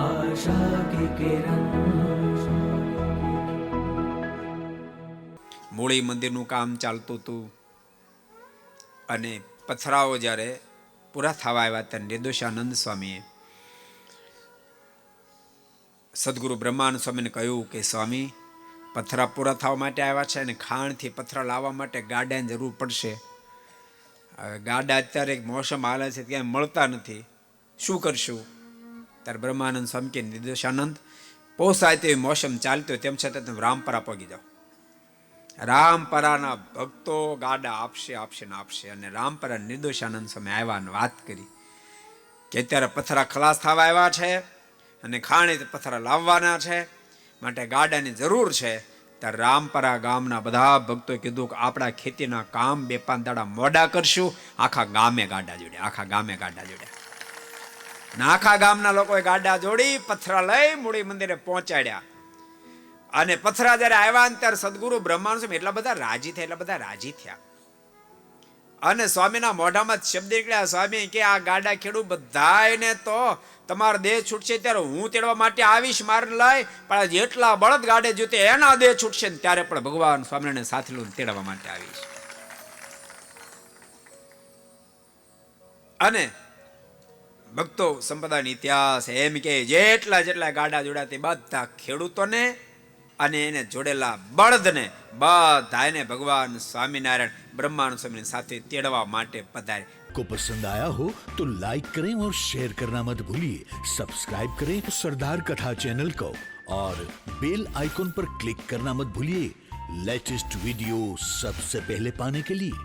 आशा की किरण। મૂળી મંદિરનું કામ ચાલતું હતું અને પથરાઓ જ્યારે પૂરા થવા આવ્યા ત્યારે નિર્દોષાનંદ સ્વામીએ સદગુરુ બ્રહ્માનંદ સ્વામીને કહ્યું કે સ્વામી, પથરા પૂરા થવા માટે આવ્યા છે અને ખાણથી પથરા લાવવા માટે ગાડાની જરૂર પડશે. ગાડા અત્યારે મોસમ હાલે છે ક્યાંય મળતા નથી, શું કરશું? ત્યારે બ્રહ્માનંદ સ્વામી કે નિર્દોષાનંદ, પોસાય તેવી મોસમ ચાલતી હોય તેમ છતાં તમે રામપરા પગી જાઓ. રામપરાના ભક્તો ગાડા આપશે ને આપશે. અને રામપરા નિર્દોષાનંદ સ્વામી આવ્યા અને વાત કરી કે અત્યારે પથરા ખલાસ થવા આવ્યા છે અને ખાણે પથરા લાવવાના છે, માટે ગાડાની જરૂર છે. ત્યારે રામપરા ગામના બધા ભક્તોએ કીધું કે આપણા ખેતીના કામ 2-5 દાડા મોડા કરશું. આખા ગામે ગાડા જોડ્યા, આખા ગામે ગાડા જોડ્યા. આખા ગામના લોકોએ ગાડા જોડી પથરા લઈ મૂળી મંદિરે પહોંચાડ્યા. અને પથરા જયારે આવ્યા ને ત્યારે સદગુરુ બ્રહ્માનંદ સ્વામી એટલા બધા રાજી થયા. અને સ્વામીના મોઢામાં શબ્દ નીકળ્યા, સ્વામી કે આ ગાડા ખેડૂ બધાયને તો તમારો દેહ છૂટશે ત્યારે હું તેડવા માટે આવીશ, માર લઈ, પણ જેટલા બળદ ગાડે જોતે એના દેહ છૂટશે ને ત્યારે પણ ભગવાન સ્વામિનારાયણ સાથે લઈને તેડવા માટે આવીશ. અને ભક્તો સંપ્રદાયનો ઇતિહાસ એમ કે જેટલા ગાડા જોડ્યા તે બધા ખેડૂતોને અને એને જોડેલા બળદને બધાને ભગવાન સ્વામિનારાયણ બ્રહ્માનંદ સ્વામીની સાથે તેડવા માટે પધારે. को पसंद आया हो तो लाइक करें और शेयर करना मत भूलिए. सब्सक्राइब करें सरदार कथा चैनल को और बेल आइकॉन पर क्लिक करना मत भूलिए लेटेस्ट वीडियो सबसे पहले पाने के लिए.